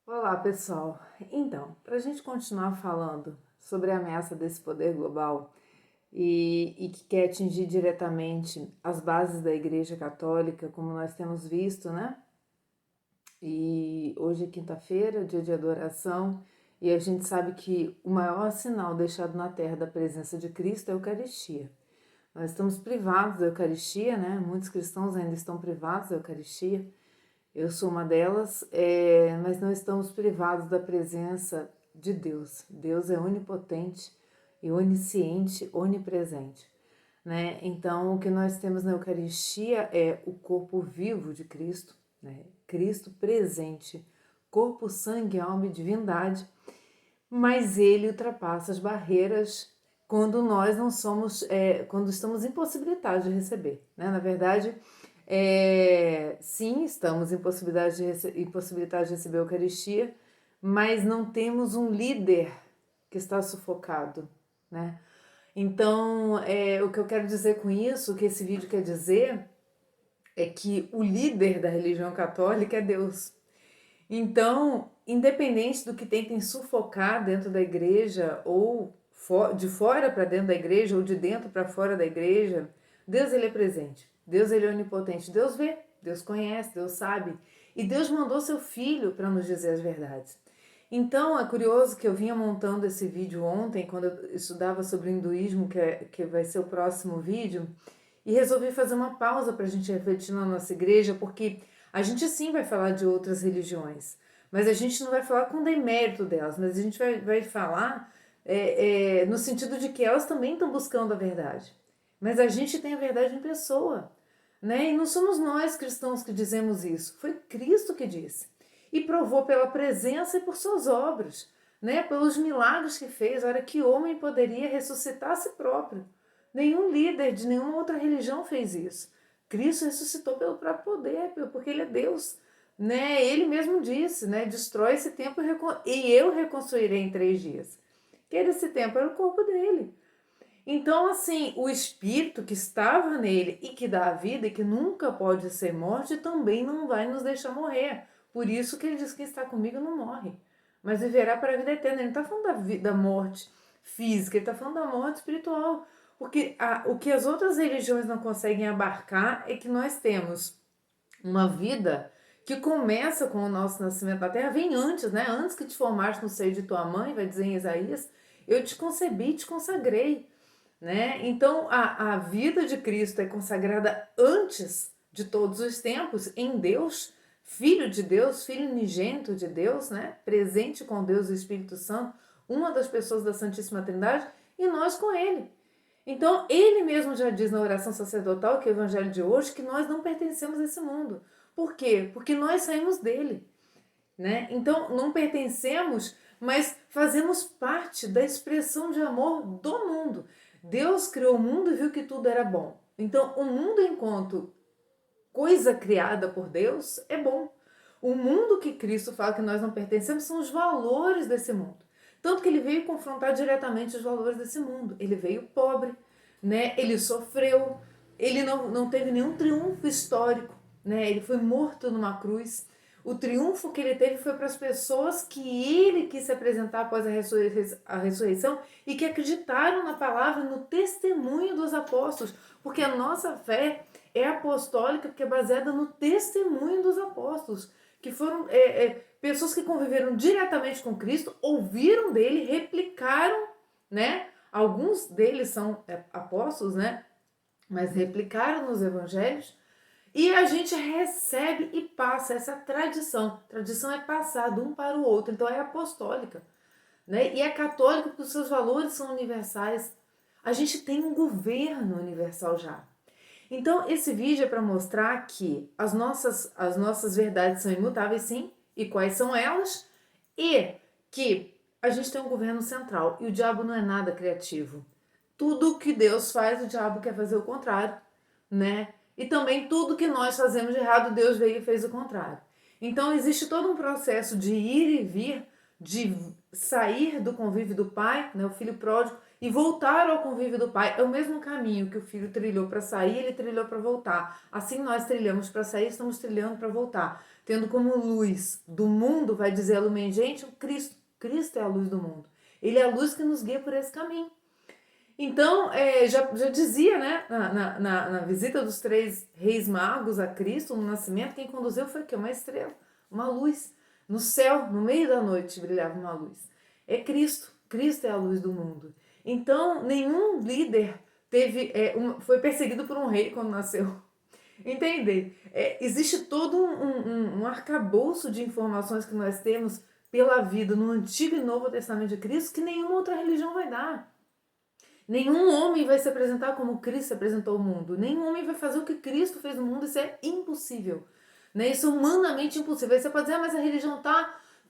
Olá, pessoal. Então, para a gente continuar falando sobre a ameaça desse poder global e que quer atingir diretamente as bases da Igreja Católica, como nós temos visto, né? E hoje é quinta-feira, dia de adoração, e a gente sabe que o maior sinal deixado na terra da presença de Cristo é a Eucaristia. Nós estamos privados da Eucaristia, né? Muitos cristãos ainda estão privados da Eucaristia. Eu sou uma delas, mas não estamos privados da presença de Deus. Deus é onipotente e onisciente, onipresente, né? Então, o que nós temos na Eucaristia é o corpo vivo de Cristo, né? Cristo presente, corpo, sangue, alma e divindade, mas ele ultrapassa as barreiras quando nós não somos, quando estamos impossibilitados de receber, né? Na verdade, sim, estamos impossibilitados de receber a Eucaristia, mas não temos um líder que está sufocado, né? Então, o que eu quero dizer com isso, o que esse vídeo quer dizer, é que o líder da religião católica é Deus. Então, independente do que tentem sufocar dentro da igreja, ou de fora para dentro da igreja, ou de dentro para fora da igreja, Deus ele é presente, Deus ele é onipotente, Deus vê, Deus conhece, Deus sabe, e Deus mandou seu filho para nos dizer as verdades. Então, é curioso que eu vinha montando esse vídeo ontem, quando eu estudava sobre o hinduísmo, que vai ser o próximo vídeo, e resolvi fazer uma pausa para a gente refletir na nossa igreja, porque a gente sim vai falar de outras religiões, mas a gente não vai falar com demérito delas, mas a gente vai falar no sentido de que elas também estão buscando a verdade. Mas a gente tem a verdade em pessoa, né? E não somos nós cristãos que dizemos isso, foi Cristo que disse. E provou pela presença e por suas obras, né? Pelos milagres que fez. Olha, que homem poderia ressuscitar a si próprio? Nenhum líder de nenhuma outra religião fez isso. Cristo ressuscitou pelo próprio poder, porque ele é Deus, né? Ele mesmo disse, né? Destrói esse templo e eu reconstruirei em 3 dias. Que era esse templo, era o corpo dele. Então, assim, o espírito que estava nele e que dá a vida e que nunca pode ser morte também não vai nos deixar morrer. Por isso que ele diz que quem está comigo não morre, mas viverá para a vida eterna. Ele não está falando da morte física, ele está falando da morte espiritual. Porque o que as outras religiões não conseguem abarcar é que nós temos uma vida que começa com o nosso nascimento na terra, vem antes, né? Antes que te formaste no seio de tua mãe, vai dizer em Isaías, eu te concebi e te consagrei, né? Então a vida de Cristo é consagrada antes de todos os tempos em Deus, Filho de Deus, Filho unigênito de Deus, né? Presente com Deus e o Espírito Santo, uma das pessoas da Santíssima Trindade, e nós com Ele. Então, ele mesmo já diz na oração sacerdotal, que é o evangelho de hoje, que nós não pertencemos a esse mundo. Por quê? Porque nós saímos dele, né? Então, não pertencemos, mas fazemos parte da expressão de amor do mundo. Deus criou o mundo e viu que tudo era bom. Então, o mundo enquanto coisa criada por Deus é bom. O mundo que Cristo fala que nós não pertencemos são os valores desse mundo. Tanto que ele veio confrontar diretamente os valores desse mundo. Ele veio pobre, né? Ele sofreu, ele não teve nenhum triunfo histórico, né? Ele foi morto numa cruz. O triunfo que ele teve foi para as pessoas que ele quis se apresentar após a ressurreição e que acreditaram na palavra, no testemunho dos apóstolos, porque a nossa fé é apostólica, porque é baseada no testemunho dos apóstolos, que foram pessoas que conviveram diretamente com Cristo, ouviram dele, replicaram, né? Alguns deles são apóstolos, né? Mas replicaram nos evangelhos. E a gente recebe e passa essa tradição. Tradição é passada um para o outro, então é apostólica, né? E é católica porque os seus valores são universais. A gente tem um governo universal já. Então, esse vídeo é para mostrar que as nossas verdades são imutáveis, sim, e quais são elas, e que a gente tem um governo central e o diabo não é nada criativo. Tudo que Deus faz, o diabo quer fazer o contrário, né? E também tudo que nós fazemos de errado, Deus veio e fez o contrário. Então, existe todo um processo de ir e vir, de sair do convívio do pai, né, o filho pródigo, e voltar ao convívio do pai. É o mesmo caminho que o filho trilhou para sair, ele trilhou para voltar. Assim nós trilhamos para sair, estamos trilhando para voltar. tendo como luz do mundo, vai dizer a Lumen Gentium, Cristo. Cristo é a luz do mundo. Ele é a luz que nos guia por esse caminho. Então, já dizia, né, na visita dos 3 reis magos a Cristo, no nascimento, quem conduziu foi o quê? Uma estrela, uma luz. No céu, no meio da noite, brilhava uma luz. É Cristo. Cristo é a luz do mundo. Então, nenhum líder foi perseguido por um rei quando nasceu. Entende? Existe todo um arcabouço de informações que nós temos pela vida no Antigo e Novo Testamento de Cristo que nenhuma outra religião vai dar. Nenhum homem vai se apresentar como Cristo se apresentou ao mundo. Nenhum homem vai fazer o que Cristo fez no mundo. Isso é impossível. Né? Isso é humanamente impossível. Aí você pode dizer, mas a religião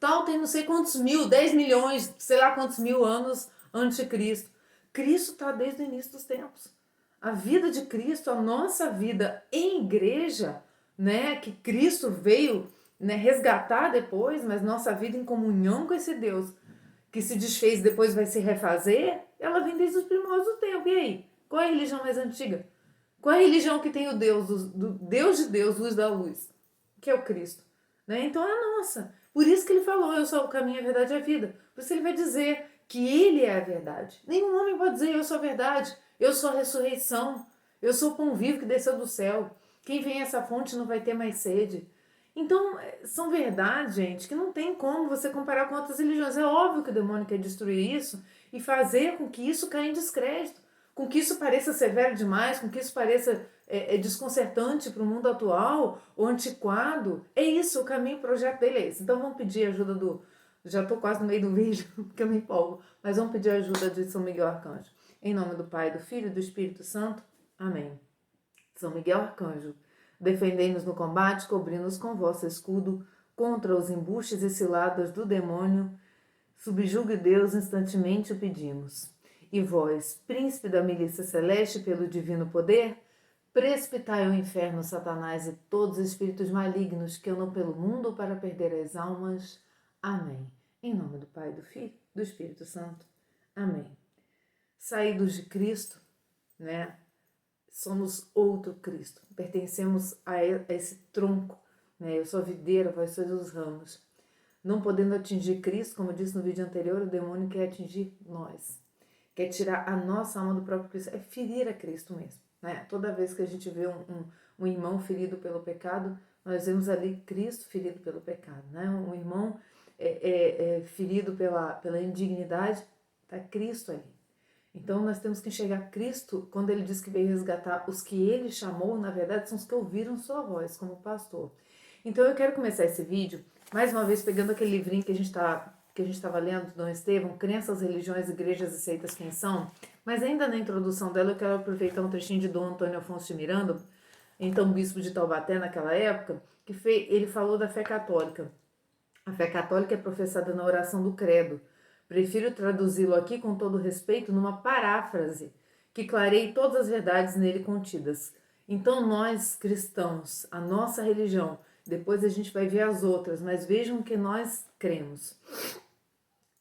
tal tem não sei quantos mil, 10 milhões, sei lá quantos mil anos antes de Cristo. Cristo está desde o início dos tempos. A vida de Cristo, a nossa vida em igreja, né, que Cristo veio, né, resgatar depois, mas nossa vida em comunhão com esse Deus que se desfez e depois vai se refazer, ela vem desde os primórdios do tempo. E aí? Qual é a religião mais antiga? Qual é a religião que tem o Deus, do Deus de Deus, luz da luz? Que é o Cristo. Né? Então é a nossa. Por isso que ele falou, eu sou o caminho, a verdade e a vida. Por isso ele vai dizer que ele é a verdade. Nenhum homem pode dizer, eu sou a verdade, eu sou a ressurreição, eu sou o pão vivo que desceu do céu. Quem vem a essa fonte não vai ter mais sede. Então, são verdades, gente, que não tem como você comparar com outras religiões. É óbvio que o demônio quer destruir isso e fazer com que isso caia em descrédito, com que isso pareça severo demais, com que isso pareça desconcertante para o mundo atual ou antiquado. É isso, o caminho, o projeto dele é esse. Então, vamos pedir ajuda do... Já estou quase no meio do vídeo, porque eu me empolgo, mas vamos pedir ajuda de São Miguel Arcanjo. Em nome do Pai, do Filho e do Espírito Santo. Amém. São Miguel Arcanjo, defendei-nos no combate, cobrindo-nos com vosso escudo contra os embustes e ciladas do demônio. Subjugue Deus, instantemente o pedimos. E vós, príncipe da milícia celeste, pelo divino poder, precipitai ao inferno Satanás e todos os espíritos malignos que andam pelo mundo para perder as almas. Amém. Em nome do Pai, do Filho e do Espírito Santo. Amém. Saídos de Cristo, né? Somos outro Cristo, pertencemos a esse tronco, né? Eu sou a videira, vós sois os ramos. Não podendo atingir Cristo, como eu disse no vídeo anterior, o demônio quer atingir nós, quer tirar a nossa alma do próprio Cristo, é ferir a Cristo mesmo, né? Toda vez que a gente vê um irmão ferido pelo pecado, nós vemos ali Cristo ferido pelo pecado, né? Um irmão ferido pela indignidade, está Cristo ali. Então nós temos que enxergar Cristo, quando ele diz que veio resgatar os que ele chamou, na verdade são os que ouviram sua voz como pastor. Então eu quero começar esse vídeo, mais uma vez pegando aquele livrinho que a gente estava lendo, Dom Estevão, Crenças, Religiões, Igrejas e Seitas, Quem São? Mas ainda na introdução dela eu quero aproveitar um trechinho de Dom Antônio Afonso de Miranda, então bispo de Taubaté naquela época, ele falou da fé católica. A fé católica é professada na oração do credo. Prefiro traduzi-lo aqui com todo respeito numa paráfrase que clareie todas as verdades nele contidas. Então nós, cristãos, a nossa religião, depois a gente vai ver as outras, mas vejam que nós cremos.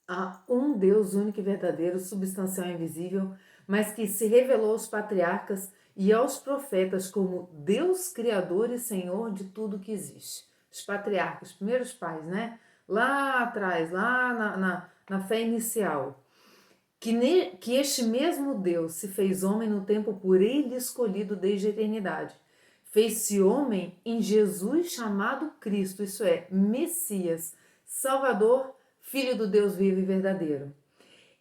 Há um Deus único e verdadeiro, substancial e invisível, mas que se revelou aos patriarcas e aos profetas como Deus Criador e Senhor de tudo que existe. Os patriarcas, os primeiros pais, né? Lá atrás, lá na fé inicial, que este mesmo Deus se fez homem no tempo por ele escolhido desde a eternidade. Fez-se homem em Jesus chamado Cristo, isso é, Messias, Salvador, Filho do Deus vivo e verdadeiro.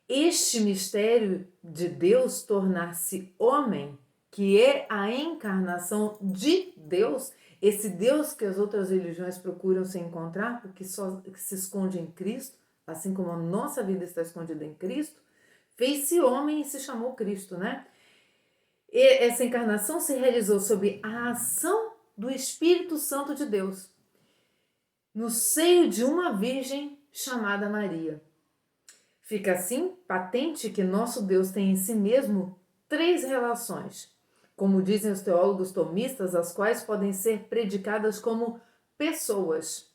Este mistério de Deus tornar-se homem, que é a encarnação de Deus, esse Deus que as outras religiões procuram se encontrar, porque só se esconde em Cristo, assim como a nossa vida está escondida em Cristo, fez-se homem e se chamou Cristo, né? E essa encarnação se realizou sob a ação do Espírito Santo de Deus, no seio de uma virgem chamada Maria. Fica assim patente que nosso Deus tem em si mesmo 3 relações, como dizem os teólogos tomistas, as quais podem ser predicadas como pessoas.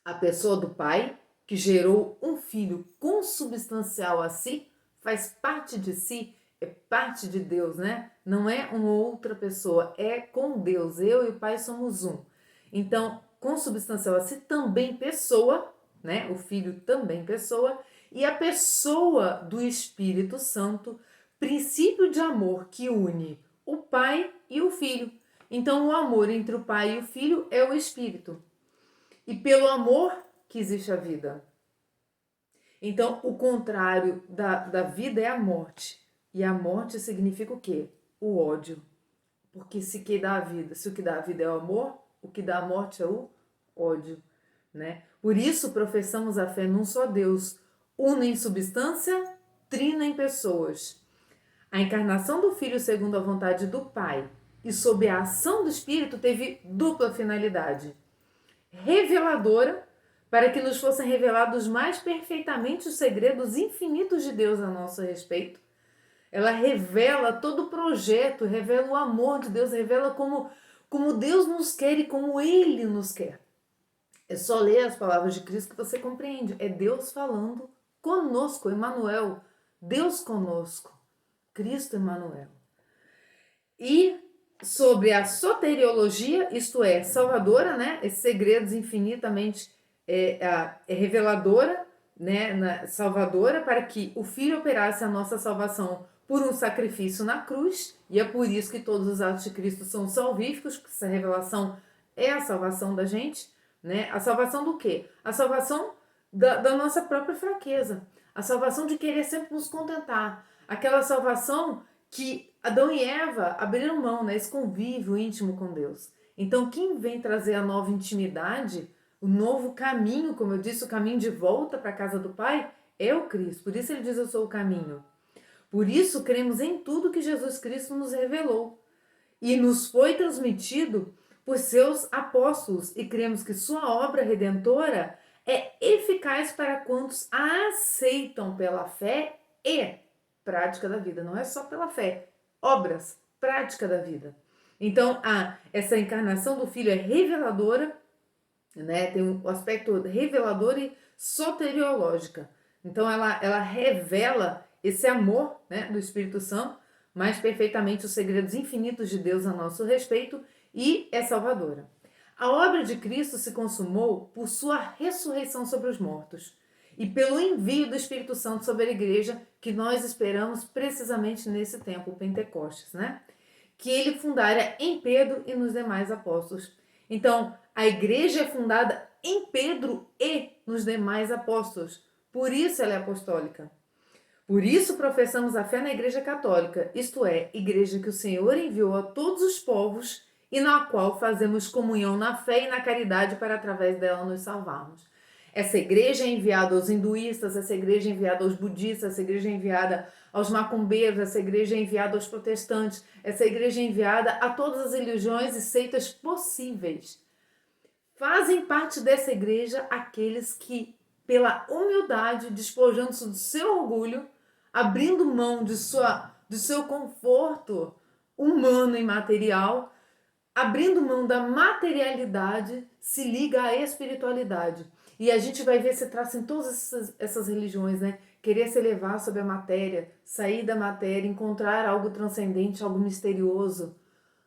A pessoa do Pai, que gerou um filho consubstancial a si, faz parte de si, é parte de Deus, né? Não é uma outra pessoa, é com Deus. Eu e o Pai somos um. Então, consubstancial-se também pessoa, né? O Filho também pessoa, e a pessoa do Espírito Santo, princípio de amor que une o Pai e o Filho. Então, o amor entre o Pai e o Filho é o Espírito. E pelo amor que existe a vida. Então, o contrário da vida é a morte. E a morte significa o quê? O ódio. Porque se o que dá a vida é o amor, o que dá a morte é o ódio, né? Por isso professamos a fé num só Deus, uno em substância, trino em pessoas. A encarnação do Filho segundo a vontade do Pai e sob a ação do Espírito teve dupla finalidade. Reveladora, para que nos fossem revelados mais perfeitamente os segredos infinitos de Deus a nosso respeito. Ela revela todo o projeto, revela o amor de Deus, revela como Deus nos quer e como Ele nos quer. É só ler as palavras de Cristo que você compreende. É Deus falando conosco, Emmanuel. Deus conosco. Cristo Emmanuel. E sobre a soteriologia, isto é, salvadora, né? Esses segredos infinitamente reveladora, né? Salvadora, para que o Filho operasse a nossa salvação por um sacrifício na cruz, e é por isso que todos os atos de Cristo são salvíficos, porque essa revelação é a salvação da gente, né? A salvação do quê? A salvação da nossa própria fraqueza, a salvação de querer sempre nos contentar, aquela salvação que Adão e Eva abriram mão, né? Esse convívio íntimo com Deus. Então, quem vem trazer a nova intimidade, o novo caminho, como eu disse, o caminho de volta para a casa do Pai, é o Cristo. Por isso ele diz, eu sou o caminho. Por isso, cremos em tudo que Jesus Cristo nos revelou e nos foi transmitido por seus apóstolos, e cremos que sua obra redentora é eficaz para quantos a aceitam pela fé e prática da vida. Não é só pela fé, obras, prática da vida. Então, essa encarnação do Filho é reveladora, né? Tem um aspecto revelador e soteriológica. Então, ela revela esse amor, né, do Espírito Santo, mais perfeitamente os segredos infinitos de Deus a nosso respeito, e é salvadora. A obra de Cristo se consumou por sua ressurreição sobre os mortos e pelo envio do Espírito Santo sobre a igreja que nós esperamos precisamente nesse tempo, Pentecostes, né? Que ele fundara em Pedro e nos demais apóstolos. Então, a igreja é fundada em Pedro e nos demais apóstolos. Por isso ela é apostólica. Por isso professamos a fé na Igreja Católica, isto é, igreja que o Senhor enviou a todos os povos e na qual fazemos comunhão na fé e na caridade para através dela nos salvarmos. Essa igreja é enviada aos hinduístas, essa igreja é enviada aos budistas, essa igreja é enviada aos macumbeiros, essa igreja é enviada aos protestantes, essa igreja é enviada a todas as religiões e seitas possíveis. Fazem parte dessa igreja aqueles que, pela humildade, despojando-se do seu orgulho, abrindo mão do seu conforto humano e material, abrindo mão da materialidade, se liga à espiritualidade. E a gente vai ver esse traço em todas essas religiões, né? Querer se elevar sobre a matéria, sair da matéria, encontrar algo transcendente, algo misterioso.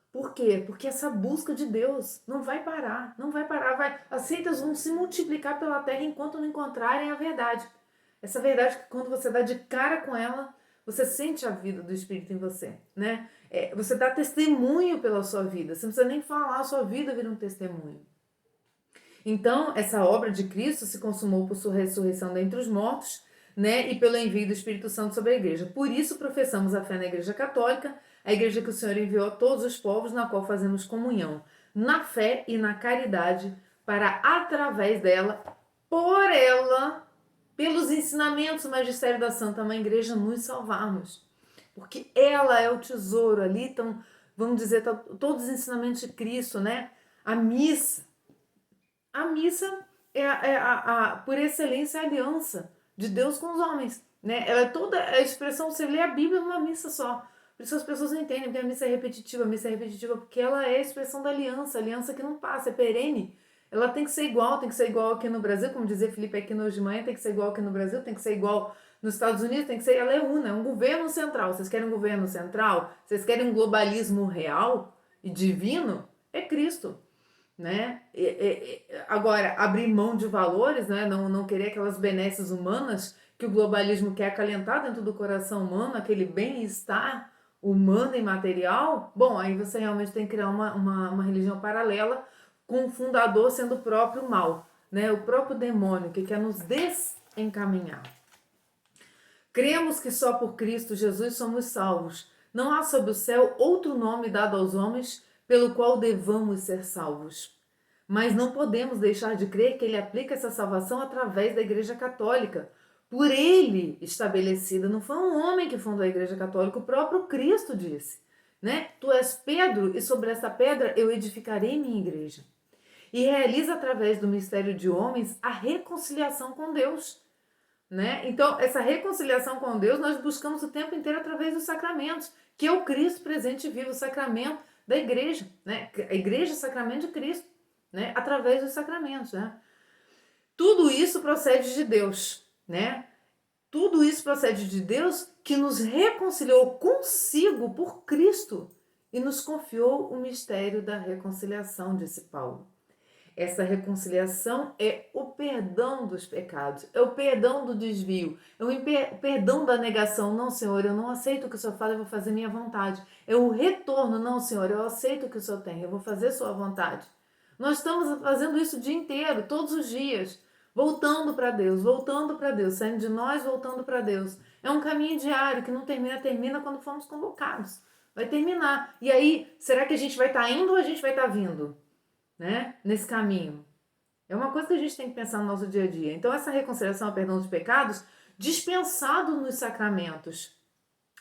Por quê? Porque essa busca de Deus não vai parar, não vai parar. As seitas vão se multiplicar pela terra enquanto não encontrarem a verdade. Essa verdade que quando você dá de cara com ela, você sente a vida do Espírito em você, né? Você dá testemunho pela sua vida. Você não precisa nem falar, a sua vida vira um testemunho. Então, essa obra de Cristo se consumou por sua ressurreição dentre os mortos, né? E pelo envio do Espírito Santo sobre a igreja. Por isso, professamos a fé na Igreja Católica, a igreja que o Senhor enviou a todos os povos, na qual fazemos comunhão, na fé e na caridade, para, através dela, por ela, pelos ensinamentos do magistério da Santa Mãe Igreja, nos salvarmos. Porque ela é o tesouro ali, então, vamos dizer, todos os ensinamentos de Cristo, né? A missa por excelência, a aliança de Deus com os homens, né? Ela é toda a expressão, você lê a Bíblia numa missa só. Por isso as pessoas não entendem, porque a missa é repetitiva porque ela é a expressão da aliança, aliança que não passa, é perene. Ela tem que ser igual aqui no Brasil, como dizia Felipe Aquino hoje de manhã, tem que ser igual aqui no Brasil, tem que ser igual nos Estados Unidos, tem que ser, ela é una, é um governo central. Vocês querem um governo central? Vocês querem um globalismo real e divino? É Cristo. né? Agora, abrir mão de valores, né? Não querer aquelas benesses humanas que o globalismo quer acalentar dentro do coração humano, aquele bem-estar humano e material, bom, aí você realmente tem que criar uma religião paralela com o fundador sendo o próprio mal, né? O próprio demônio que quer nos desencaminhar. Cremos que só por Cristo Jesus somos salvos. Não há sob o céu outro nome dado aos homens pelo qual devamos ser salvos. Mas não podemos deixar de crer que ele aplica essa salvação através da Igreja Católica, por ele estabelecida. Não foi um homem que fundou a Igreja Católica, o próprio Cristo disse, né? Tu és Pedro e sobre essa pedra eu edificarei minha igreja. E realiza através do mistério de homens a reconciliação com Deus, né? Então, essa reconciliação com Deus nós buscamos o tempo inteiro através dos sacramentos, que é o Cristo presente e vivo, o sacramento da igreja, né? A igreja é o sacramento de Cristo, né? Através dos sacramentos, né? Tudo isso procede de Deus, né? Tudo isso procede de Deus que nos reconciliou consigo por Cristo e nos confiou o mistério da reconciliação, disse Paulo. Essa reconciliação é o perdão dos pecados, é o perdão do desvio, é o perdão da negação. Não, Senhor, eu não aceito o que o Senhor fala, eu vou fazer minha vontade. É o retorno. Não, Senhor, eu aceito o que o Senhor tem, eu vou fazer sua vontade. Nós estamos fazendo isso o dia inteiro, todos os dias, voltando para Deus, saindo de nós, voltando para Deus. É um caminho diário que não termina quando fomos convocados. Vai terminar. E aí, será que a gente vai estar indo ou a gente vai estar vindo? Né? Nesse caminho. É uma coisa que a gente tem que pensar no nosso dia a dia. Então, essa reconciliação ao perdão dos pecados, dispensado nos sacramentos,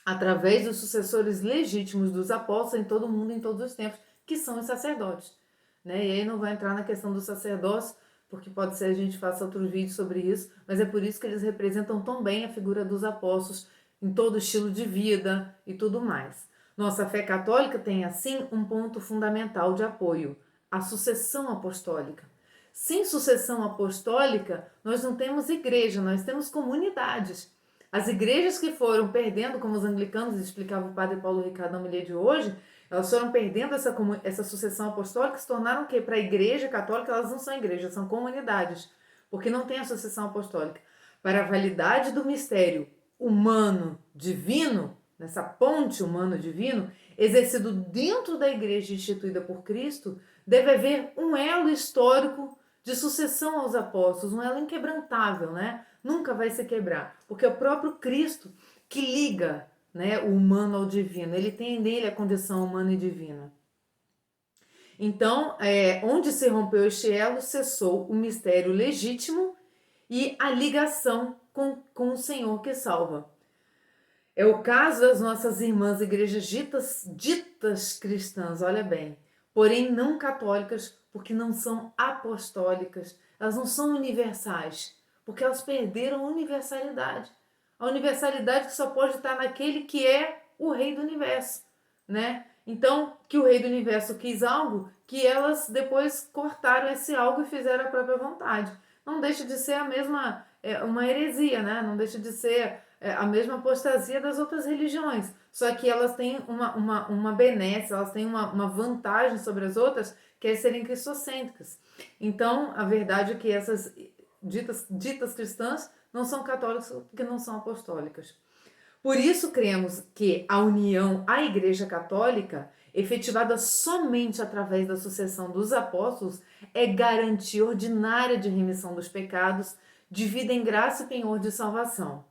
através dos sucessores legítimos dos apóstolos em todo o mundo, em todos os tempos, que são os sacerdotes. Né? E aí não vai entrar na questão do sacerdócio, porque pode ser a gente faça outro vídeo sobre isso, mas é por isso que eles representam tão bem a figura dos apóstolos em todo o estilo de vida e tudo mais. Nossa fé católica tem, assim, um ponto fundamental de apoio: a sucessão apostólica. Sem sucessão apostólica, nós não temos igreja, nós temos comunidades. As igrejas que foram perdendo, como os anglicanos, explicava o padre Paulo Ricardo na homilia de hoje, elas foram perdendo essa sucessão apostólica, se tornaram o quê? Para a igreja católica, elas não são igrejas, são comunidades, porque não tem a sucessão apostólica. Para a validade do mistério humano-divino, nessa ponte humano-divino, exercido dentro da igreja instituída por Cristo, deve haver um elo histórico de sucessão aos apóstolos, um elo inquebrantável, né? Nunca vai se quebrar, porque é o próprio Cristo que liga, né, o humano ao divino. Ele tem nele a condição humana e divina. Então, onde se rompeu este elo, cessou o mistério legítimo e a ligação com o Senhor que salva. É o caso das nossas irmãs igrejas ditas cristãs, olha bem, porém não católicas, porque não são apostólicas, elas não são universais, porque elas perderam a universalidade. A universalidade que só pode estar naquele que é o Rei do Universo, né? Então, que o Rei do Universo quis algo, que elas depois cortaram esse algo e fizeram a própria vontade. Não deixa de ser a mesma, uma heresia, né? Não deixa de ser a mesma apostasia das outras religiões. Só que elas têm uma benesse, elas têm uma vantagem sobre as outras, que é serem cristocêntricas. Então, a verdade é que essas ditas cristãs não são católicas porque não são apostólicas. Por isso, cremos que a união à Igreja Católica, efetivada somente através da sucessão dos apóstolos, é garantia ordinária de remissão dos pecados, de vida em graça e penhor de salvação.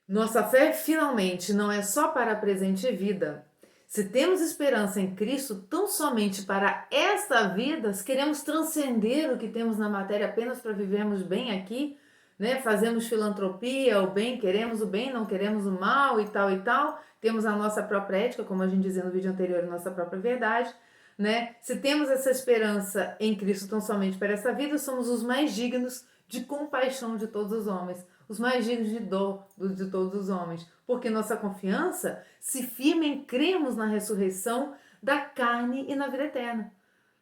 Nossa fé, finalmente, não é só para a presente vida. Se temos esperança em Cristo tão somente para esta vida, se queremos transcender o que temos na matéria apenas para vivermos bem aqui, né? Fazemos filantropia, o bem, queremos o bem, não queremos o mal e tal, temos a nossa própria ética, como a gente dizia no vídeo anterior, a nossa própria verdade, né? Se temos essa esperança em Cristo tão somente para essa vida, somos os mais dignos de compaixão de todos os homens, os mais dignos de dor de todos os homens, porque nossa confiança se firma em crermos na ressurreição da carne e na vida eterna,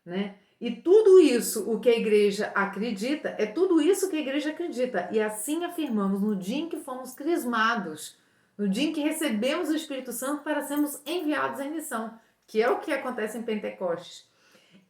né? E tudo isso, o que a igreja acredita, é tudo isso que a igreja acredita. E assim afirmamos no dia em que fomos crismados, no dia em que recebemos o Espírito Santo para sermos enviados em missão, que é o que acontece em Pentecostes.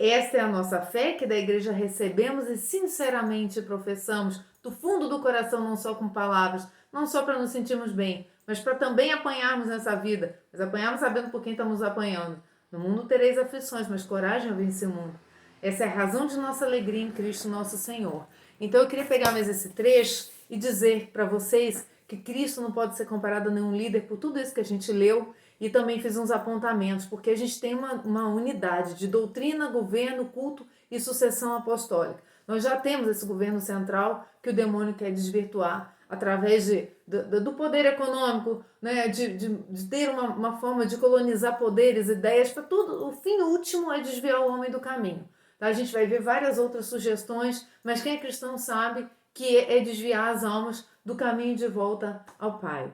Esta é a nossa fé que da igreja recebemos e sinceramente professamos do fundo do coração, não só com palavras, não só para nos sentirmos bem, mas para também apanharmos nessa vida, mas apanharmos sabendo por quem estamos apanhando. No mundo tereis aflições, mas coragem a vencer o mundo. Essa é a razão de nossa alegria em Cristo nosso Senhor. Então eu queria pegar mais esse trecho e dizer para vocês que Cristo não pode ser comparado a nenhum líder por tudo isso que a gente leu, e também fiz uns apontamentos, porque a gente tem uma unidade de doutrina, governo, culto e sucessão apostólica. Nós já temos esse governo central que o demônio quer desvirtuar através do poder econômico, né, de ter uma forma de colonizar poderes, ideias, para tudo. O fim último é desviar o homem do caminho. Tá? A gente vai ver várias outras sugestões, mas quem é cristão sabe que é desviar as almas do caminho de volta ao Pai.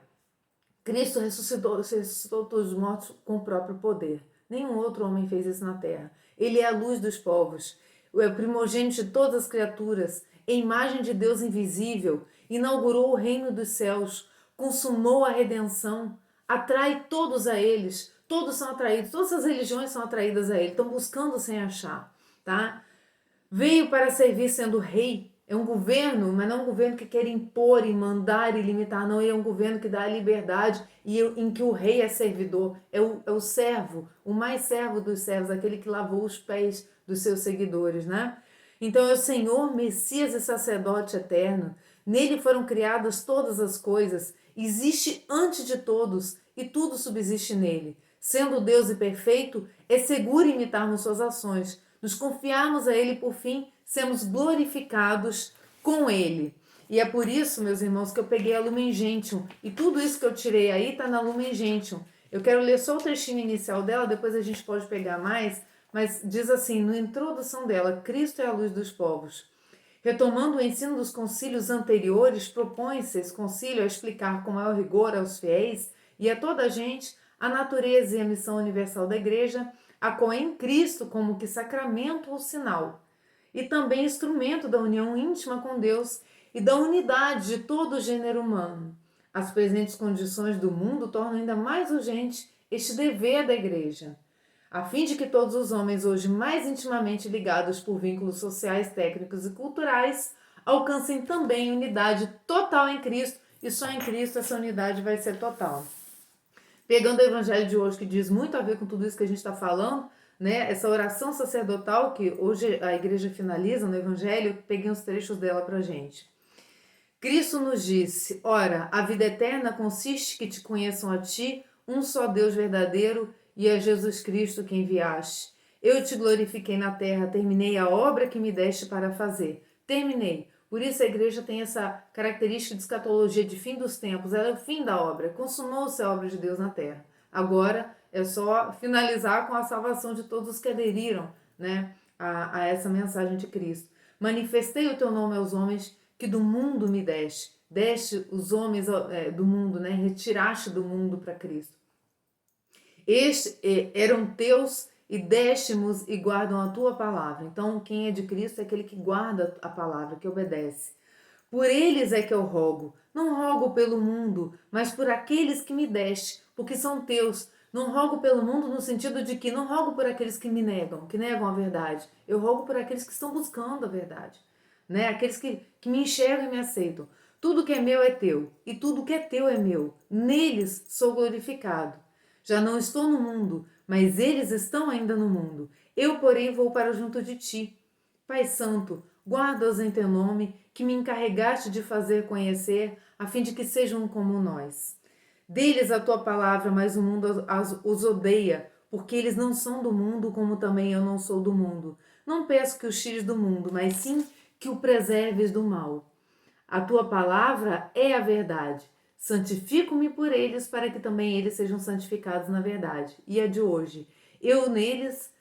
Cristo ressuscitou todos os mortos com o próprio poder. Nenhum outro homem fez isso na terra. Ele é a luz dos povos, é o primogênito de todas as criaturas, é imagem de Deus invisível, inaugurou o reino dos céus, consumou a redenção, atrai todos a eles, todos são atraídos, todas as religiões são atraídas a ele, estão buscando sem achar, tá? Veio para servir sendo rei. É um governo, mas não é um governo que quer impor e mandar e limitar, não. É um governo que dá a liberdade e em que o rei é servidor. É o servo, o mais servo dos servos, aquele que lavou os pés dos seus seguidores, né? Então é o Senhor, Messias e sacerdote eterno. Nele foram criadas todas as coisas. Existe antes de todos e tudo subsiste nele. Sendo Deus e perfeito, é seguro imitarmos suas ações. Nos confiarmos a ele, por fim, sermos glorificados com ele. E é por isso, meus irmãos, que eu peguei a Lumen Gentium. E tudo isso que eu tirei aí está na Lumen Gentium. Eu quero ler só o trechinho inicial dela, depois a gente pode pegar mais. Mas diz assim, na introdução dela, Cristo é a luz dos povos. Retomando o ensino dos concílios anteriores, propõe-se esse concílio a explicar com maior rigor aos fiéis e a toda a gente a natureza e a missão universal da Igreja, a qual em Cristo como que sacramento ou sinal, e também instrumento da união íntima com Deus e da unidade de todo o gênero humano. As presentes condições do mundo tornam ainda mais urgente este dever da Igreja, a fim de que todos os homens hoje mais intimamente ligados por vínculos sociais, técnicos e culturais alcancem também unidade total em Cristo, e só em Cristo essa unidade vai ser total. Pegando o evangelho de hoje, que diz muito a ver com tudo isso que a gente está falando, né? Essa oração sacerdotal que hoje a igreja finaliza no evangelho, peguei uns trechos dela para gente. Cristo nos disse, ora, a vida eterna consiste que te conheçam a ti, um só Deus verdadeiro, e a Jesus Cristo que enviaste. Eu te glorifiquei na terra, terminei a obra que me deste para fazer. Terminei. Por isso a igreja tem essa característica de escatologia de fim dos tempos. Ela é o fim da obra. Consumou-se a obra de Deus na terra. Agora é só finalizar com a salvação de todos os que aderiram, né, a essa mensagem de Cristo. Manifestei o teu nome aos homens que do mundo me deste. Deste os homens do mundo, né, retiraste do mundo para Cristo. Estes eram teus e deste-mos e guardam a tua palavra. Então, quem é de Cristo é aquele que guarda a palavra, que obedece. Por eles é que eu rogo. Não rogo pelo mundo, mas por aqueles que me deste, porque são teus. Não rogo pelo mundo no sentido de que não rogo por aqueles que me negam, que negam a verdade. Eu rogo por aqueles que estão buscando a verdade, né? Aqueles que me enxergam e me aceitam. Tudo que é meu é teu, e tudo que é teu é meu. Neles sou glorificado. Já não estou no mundo, mas eles estão ainda no mundo. Eu, porém, vou para junto de ti. Pai Santo, guarda-os em teu nome, que me encarregaste de fazer conhecer, a fim de que sejam como nós. Dê-lhes a tua palavra, mas o mundo os odeia, porque eles não são do mundo, como também eu não sou do mundo. Não peço que os tires do mundo, mas sim que o preserves do mal. A tua palavra é a verdade. Santifico-me por eles, para que também eles sejam santificados na verdade. E a de hoje, eu neles,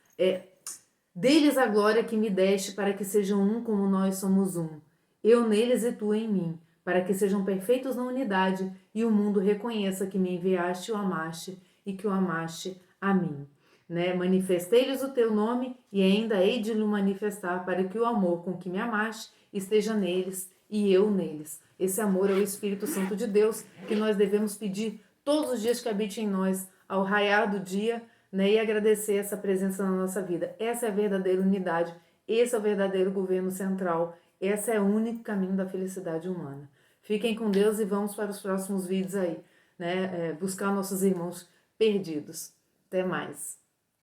deles a glória que me deste, para que sejam um como nós somos um. Eu neles e tu em mim, para que sejam perfeitos na unidade, e o mundo reconheça que me enviaste e o amaste, e que o amaste a mim. Né? Manifestei-lhes o teu nome, e ainda hei de lhe manifestar, para que o amor com que me amaste esteja neles, e eu neles. Esse amor é o Espírito Santo de Deus, que nós devemos pedir todos os dias que habite em nós, ao raiar do dia, né? E agradecer essa presença na nossa vida. Essa é a verdadeira unidade, esse é o verdadeiro governo central, esse é o único caminho da felicidade humana. Fiquem com Deus e vamos para os próximos vídeos aí, né? Buscar nossos irmãos perdidos. Até mais.